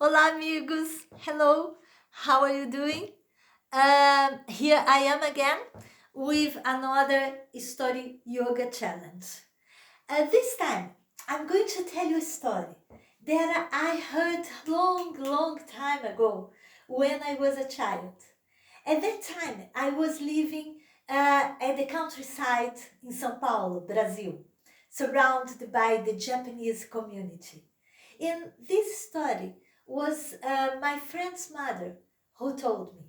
Olá, amigos. Hello. How are you doing? Here I am again with another story yoga challenge. This time, I'm going to tell you a story that I heard long time ago when I was a child. At that time, I was living at the countryside in São Paulo, Brazil, surrounded by the Japanese community. In this story was my friend's mother who told me.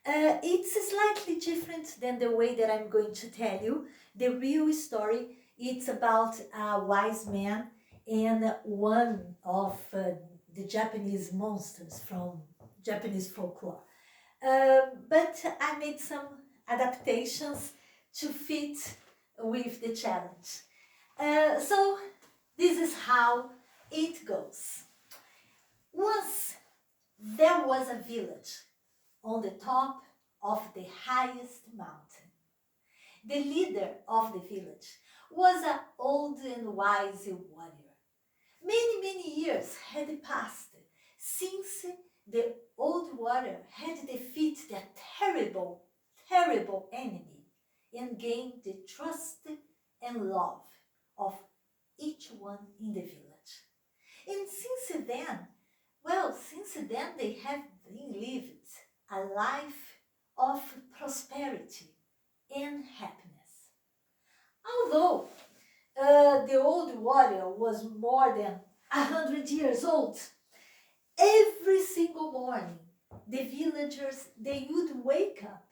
It's slightly different than the way that I'm going to tell you. The real story, it's about a wise man and one of the Japanese monsters from Japanese folklore. But I made some adaptations to fit with the challenge. So this is how it goes. Once there was a village on the top of the highest mountain. The leader of the village was an old and wise warrior. Many years had passed since the old warrior had defeated a terrible enemy and gained the trust and love of each one in the village. And since then they have been lived a life of prosperity and happiness. Although the old warrior was more than 100 years old, every single morning the villagers they would wake up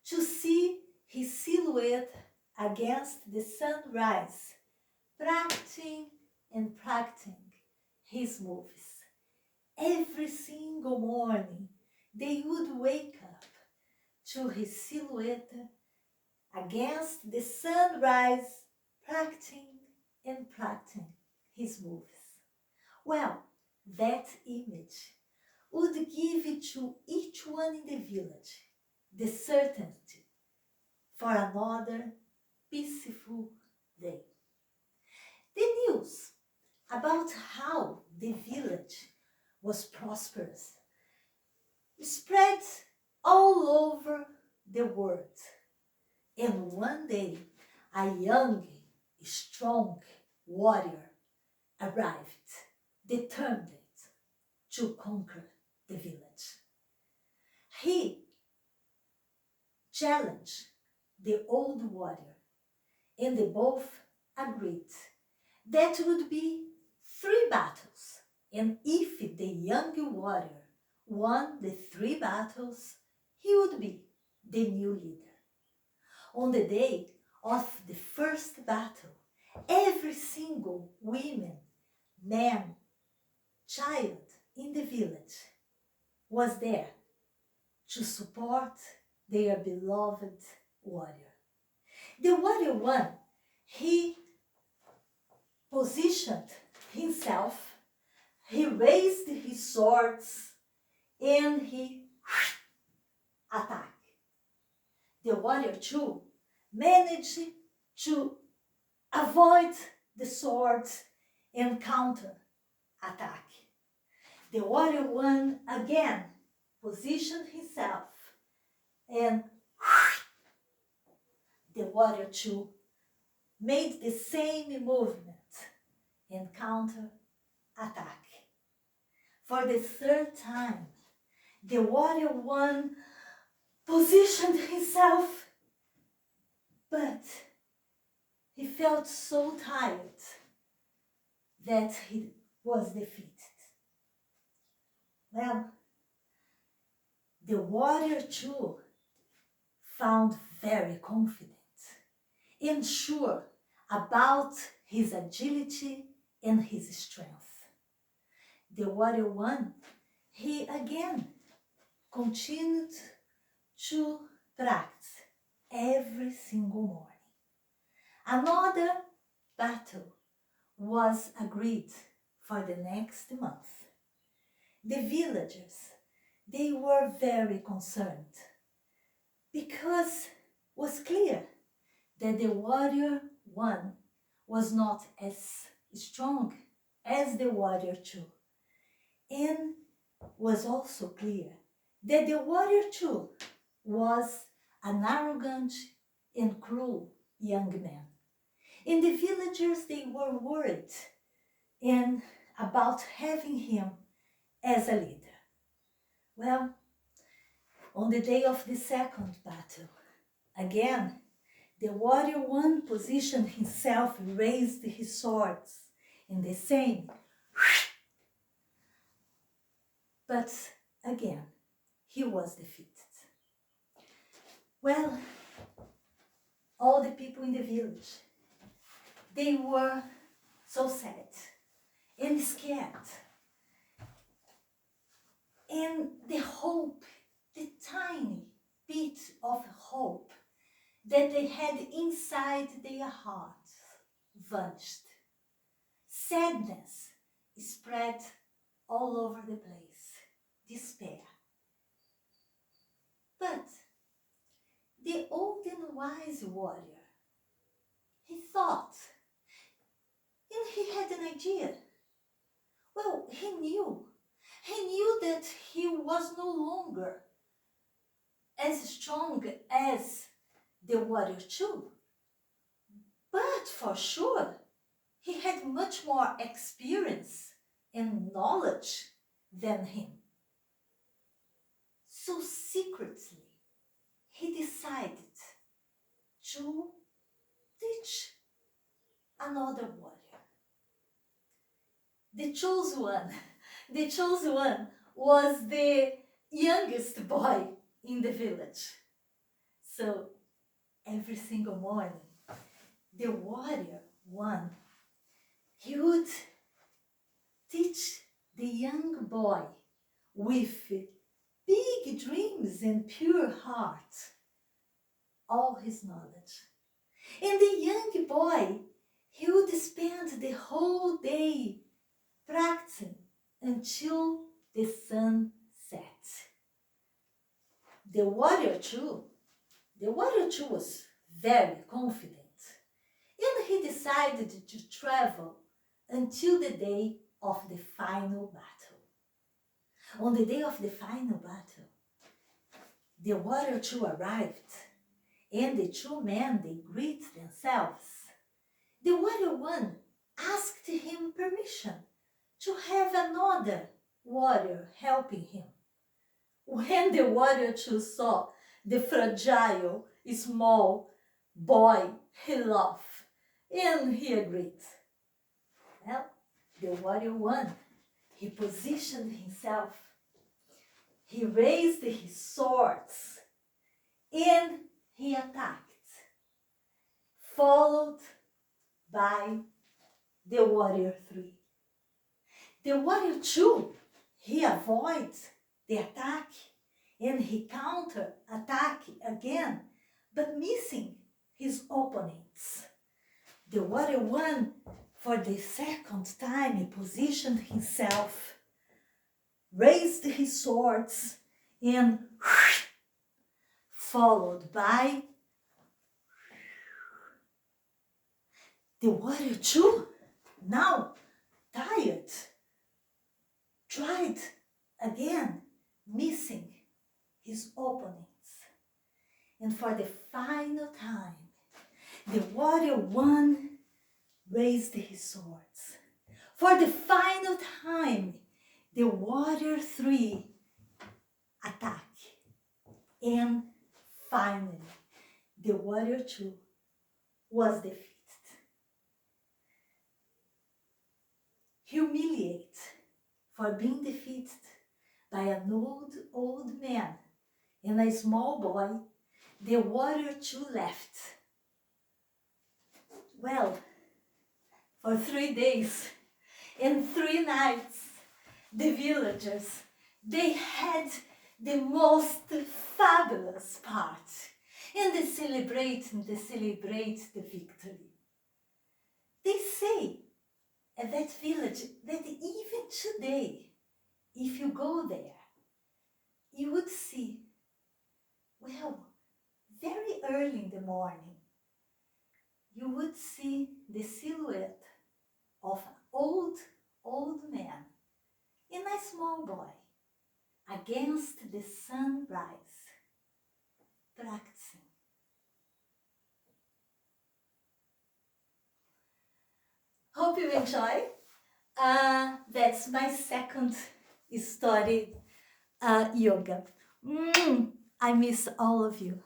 to see his silhouette against the sunrise, practicing his moves. Every single morning they would wake up to his silhouette against the sunrise, practicing his moves. Well, that image would give to each one in the village the certainty for another peaceful day. The news about how the village was prosperous spread all over the world. And one day, a young, strong warrior arrived, determined to conquer the village. He challenged the old warrior, and they both agreed that would be 3 battles. And if the young warrior won the 3 battles, he would be the new leader. On the day of the first battle, every single woman, man, child in the village was there to support their beloved warrior. The warrior won. He positioned himself, he raised his swords, and he attacked. The warrior too managed to avoid the sword and counter attack. The warrior one again positioned himself, and the warrior two made the same movement and counter attack. For the third time, the warrior one positioned himself, but he felt so tired that he was defeated. Well, the warrior too found very confident and sure about his agility and his strength. The warrior one, he again continued to practice every single morning. Another battle was agreed for the next month. The villagers, they were very concerned because it was clear that the warrior one was not as strong as the warrior two. And was also clear that the warrior too was an arrogant and cruel young man. And the villagers, they were worried and about having him as a leader. Well, on the day of the second battle, again, the warrior one positioned himself, raised his swords in the same. But again, he was defeated. Well, all the people in the village, they were so sad and scared. And the hope, the tiny bit of hope that they had inside their hearts vanished. Sadness spread all over the place, despair. But the old and wise warrior, he thought, and he had an idea. Well, he knew that he was no longer as strong as the warrior too. But for sure, he had much more experience and knowledge than him. So secretly, he decided to teach another warrior. The chosen one was the youngest boy in the village. So every single morning, the warrior one, he would teach the young boy with big dreams and pure heart all his knowledge. And the young boy, he would spend the whole day practicing until the sun set. The warrior too was very confident, and he decided to travel until the day of the final battle. On the day of the final battle, the warrior two arrived, and the two men, they greet themselves. The warrior one asked him permission to have another warrior helping him. When the warrior two saw the fragile, small boy, he laughed and he agreed. Well, the warrior one, he positioned himself, he raised his swords, and he attacked, followed by the warrior three. The warrior two, he avoided the attack and he counter-attack again, but missing his opponents. The warrior one, for the second time, he positioned himself, raised his swords, and followed by the warrior two, now tired, tried again, missing his opponents. And for the final time, the warrior one raised his swords. For the final time, the warrior three attacked. And finally, the warrior two was defeated. Humiliated for being defeated by an old man and a small boy, the warrior two left. Well, for 3 days and 3 nights, the villagers, they had the most fabulous part, and they celebrate the victory. They say at that village that even today, if you go there, you would see, well, very early in the morning, you would see the silhouette of an old man and a small boy. against the sunrise, practicing. Hope you enjoy. That's my second story yoga. I miss all of you.